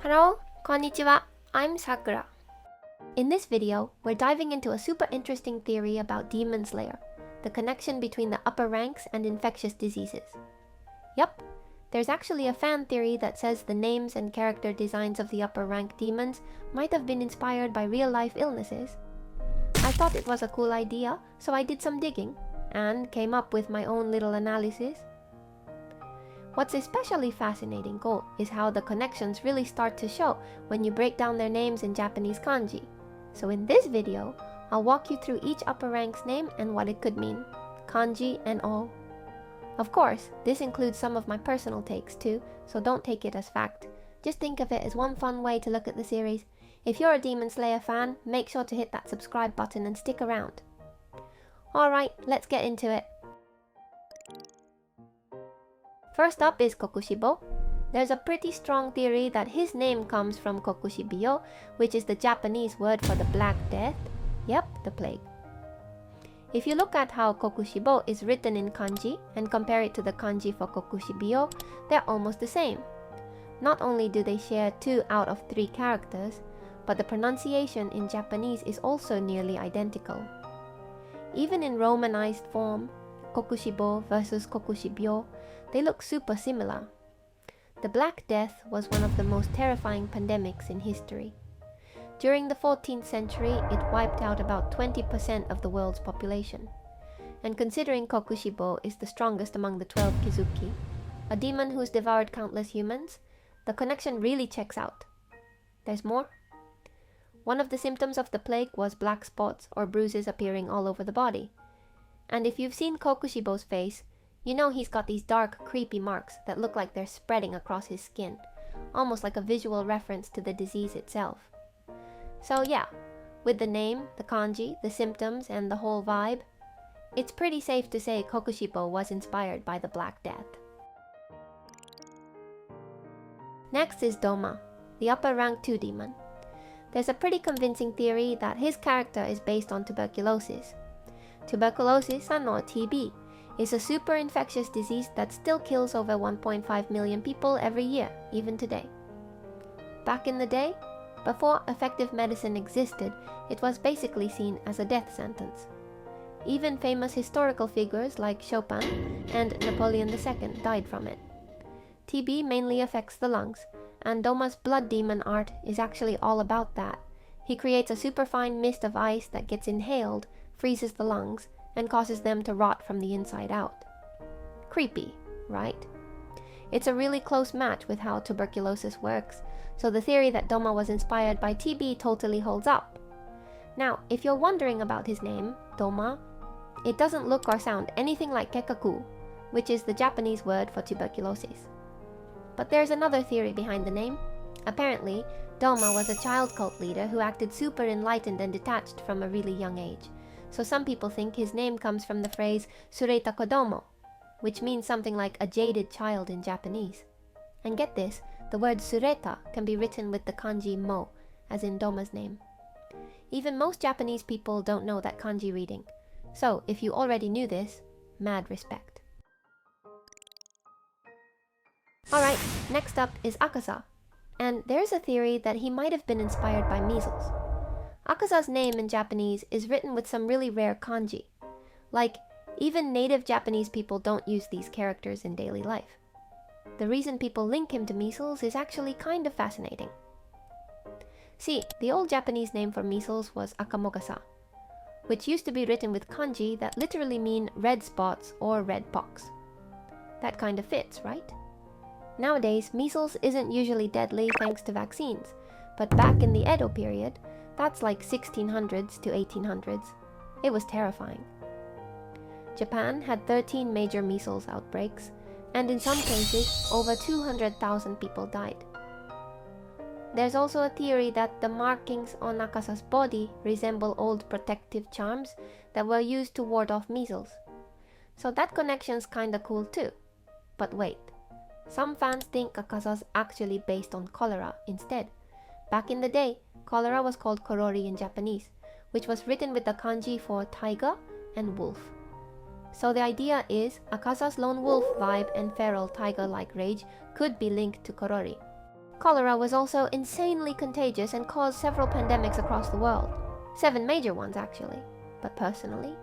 Hello, konnichiwa. I'm Sakura. In this video, we're diving into a super interesting theory about Demon Slayer, the connection between the upper ranks and infectious diseases. Yup, there's actually a fan theory that says the names and character designs of the upper rank demons might have been inspired by real-life illnesses. I thought it was a cool idea, so I did some digging, and came up with my own little analysis. What's especially fascinating is how the connections really start to show when you break down their names in Japanese kanji. So in this video, I'll walk you through each upper rank's name and what it could mean, kanji and all. Of course, this includes some of my personal takes too, so don't take it as fact. Just think of it as one fun way to look at the series. If you're a Demon Slayer fan, make sure to hit that subscribe button and stick around. Alright, let's get into it. First up is Kokushibo. There's a pretty strong theory that his name comes from Kokushibo, which is the Japanese word for the Black Death. Yep, the plague. If you look at how Kokushibo is written in kanji and compare it to the kanji for Kokushibo, they're almost the same. Not only do they share 2 out of 3 characters, but the pronunciation in Japanese is also nearly identical. Even in romanized form, Kokushibo versus Kokushibo, they look super similar. The Black Death was one of the most terrifying pandemics in history. During the 14th century, it wiped out about 20% of the world's population. And considering Kokushibo is the strongest among the 12 Kizuki, a demon who's devoured countless humans, the connection really checks out. There's more. One of the symptoms of the plague was black spots or bruises appearing all over the body. And if you've seen Kokushibo's face, you know he's got these dark, creepy marks that look like they're spreading across his skin, almost like a visual reference to the disease itself. So yeah, with the name, the kanji, the symptoms, and the whole vibe, it's pretty safe to say Kokushibo was inspired by the Black Death. Next is Doma, the upper rank 2 demon. There's a pretty convincing theory that his character is based on tuberculosis. Tuberculosis, or TB, is a super infectious disease that still kills over 1.5 million people every year, even today. Back in the day, before effective medicine existed, it was basically seen as a death sentence. Even famous historical figures like Chopin and Napoleon II died from it. TB mainly affects the lungs, and Doma's blood demon art is actually all about that. He creates a superfine mist of ice that gets inhaled, freezes the lungs, and causes them to rot from the inside out. Creepy, right? It's a really close match with how tuberculosis works, so the theory that Doma was inspired by TB totally holds up. Now, if you're wondering about his name, Doma, it doesn't look or sound anything like kekaku, which is the Japanese word for tuberculosis. But there's another theory behind the name. Apparently, Doma was a child cult leader who acted super enlightened and detached from a really young age. So some people think his name comes from the phrase sureta kodomo, which means something like a jaded child in Japanese. And get this, the word sureta can be written with the kanji mo, as in Doma's name. Even most Japanese people don't know that kanji reading. So if you already knew this, mad respect. Alright, next up is Akaza. And there's a theory that he might have been inspired by measles. Akaza's name in Japanese is written with some really rare kanji. Like, even native Japanese people don't use these characters in daily life. The reason people link him to measles is actually kind of fascinating. See, the old Japanese name for measles was akamogasa, which used to be written with kanji that literally mean red spots or red pox. That kind of fits, right? Nowadays, measles isn't usually deadly thanks to vaccines, but back in the Edo period, that's like 1600s to 1800s, it was terrifying. Japan had 13 major measles outbreaks, and in some cases, over 200,000 people died. There's also a theory that the markings on Akaza's body resemble old protective charms that were used to ward off measles. So that connection's kinda cool too. But wait, some fans think Akaza's actually based on cholera instead. Back in the day, cholera was called korori in Japanese, which was written with the kanji for tiger and wolf. So the idea is Akaza's lone wolf vibe and feral tiger-like rage could be linked to korori. Cholera was also insanely contagious and caused several pandemics across the world. 7 major ones actually, but personally,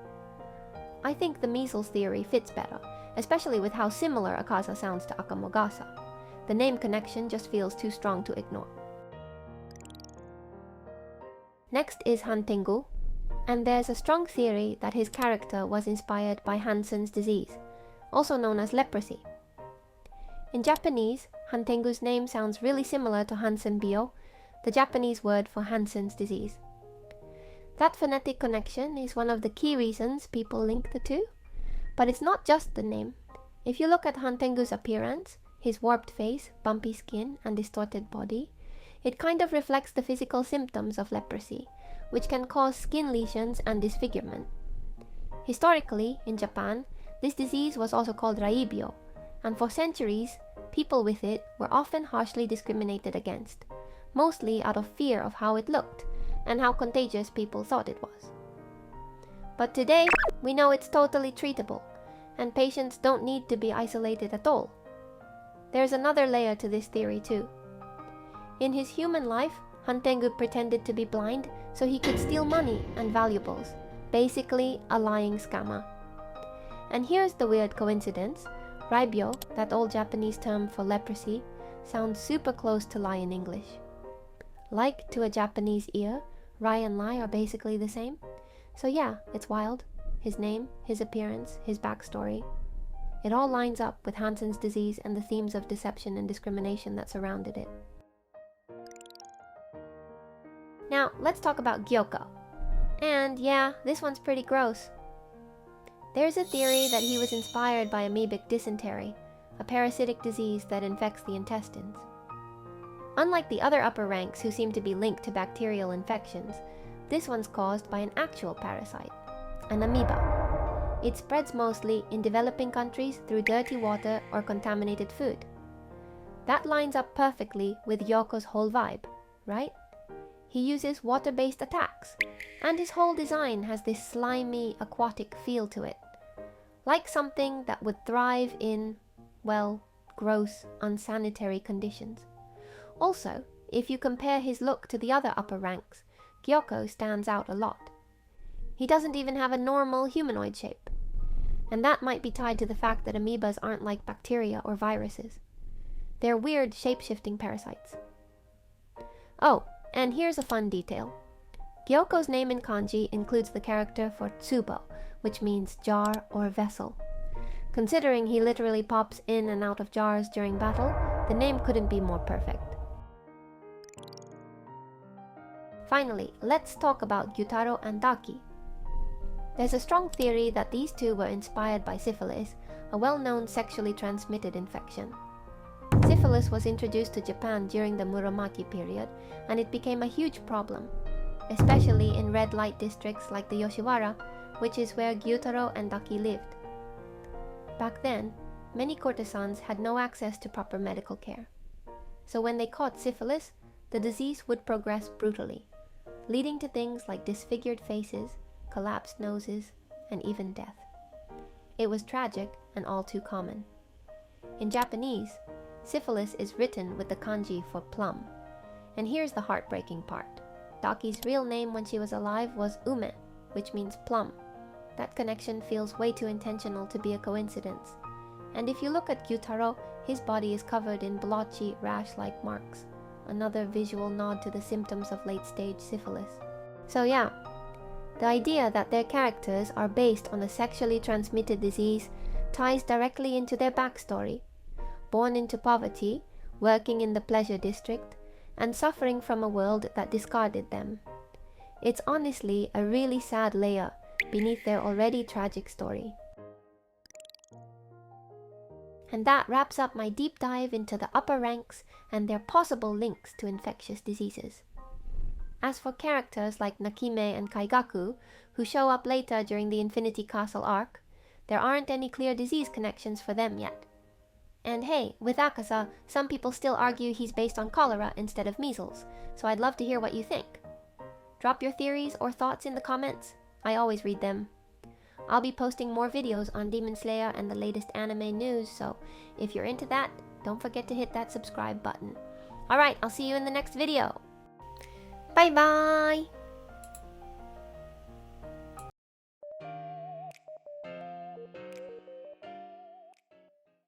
I think the measles theory fits better, especially with how similar Akaza sounds to Akamogasa. The name connection just feels too strong to ignore. Next is Hantengu, and there's a strong theory that his character was inspired by Hansen's disease, also known as leprosy. In Japanese, Hantengu's name sounds really similar to Hansenbyo, the Japanese word for Hansen's disease. That phonetic connection is one of the key reasons people link the two, but it's not just the name. If you look at Hantengu's appearance, his warped face, bumpy skin, and distorted body, it kind of reflects the physical symptoms of leprosy, which can cause skin lesions and disfigurement. Historically, in Japan, this disease was also called raibyo, and for centuries, people with it were often harshly discriminated against, mostly out of fear of how it looked and how contagious people thought it was. But today, we know it's totally treatable, and patients don't need to be isolated at all. There's another layer to this theory too. In his human life, Hantengu pretended to be blind so he could steal money and valuables, basically a lying scammer. And here's the weird coincidence. Raibyo, that old Japanese term for leprosy, sounds super close to lie in English. Like to a Japanese ear, rai and lie are basically the same. So yeah, it's wild. His name, his appearance, his backstory. It all lines up with Hansen's disease and the themes of deception and discrimination that surrounded it. Now, let's talk about Gyokko. And yeah, this one's pretty gross. There's a theory that he was inspired by amoebic dysentery, a parasitic disease that infects the intestines. Unlike the other upper ranks who seem to be linked to bacterial infections, this one's caused by an actual parasite, an amoeba. It spreads mostly in developing countries through dirty water or contaminated food. That lines up perfectly with Gyokko's whole vibe, right? He uses water-based attacks, and his whole design has this slimy, aquatic feel to it. Like something that would thrive in, well, gross, unsanitary conditions. Also, if you compare his look to the other upper ranks, Gyokko stands out a lot. He doesn't even have a normal humanoid shape. And that might be tied to the fact that amoebas aren't like bacteria or viruses. They're weird, shape-shifting parasites. Oh, and here's a fun detail. Gyokko's name in kanji includes the character for tsubo, which means jar or vessel. Considering he literally pops in and out of jars during battle, the name couldn't be more perfect. Finally, let's talk about Gyutaro and Daki. There's a strong theory that these two were inspired by syphilis, a well-known sexually transmitted infection. Syphilis was introduced to Japan during the Muromachi period, and it became a huge problem, especially in red light districts like the Yoshiwara, which is where Gyutaro and Daki lived. Back then, many courtesans had no access to proper medical care. So when they caught syphilis, the disease would progress brutally, leading to things like disfigured faces, collapsed noses, and even death. It was tragic and all too common. In Japanese, syphilis is written with the kanji for plum. And here's the heartbreaking part. Daki's real name when she was alive was Ume, which means plum. That connection feels way too intentional to be a coincidence. And if you look at Gyutaro, his body is covered in blotchy, rash-like marks. Another visual nod to the symptoms of late-stage syphilis. So yeah, the idea that their characters are based on a sexually transmitted disease ties directly into their backstory. Born into poverty, working in the pleasure district, and suffering from a world that discarded them. It's honestly a really sad layer beneath their already tragic story. And that wraps up my deep dive into the upper ranks and their possible links to infectious diseases. As for characters like Nakime and Kaigaku, who show up later during the Infinity Castle arc, there aren't any clear disease connections for them yet. And hey, with Akaza, some people still argue he's based on cholera instead of measles, so I'd love to hear what you think. Drop your theories or thoughts in the comments. I always read them. I'll be posting more videos on Demon Slayer and the latest anime news, so if you're into that, don't forget to hit that subscribe button. Alright, I'll see you in the next video. Bye bye!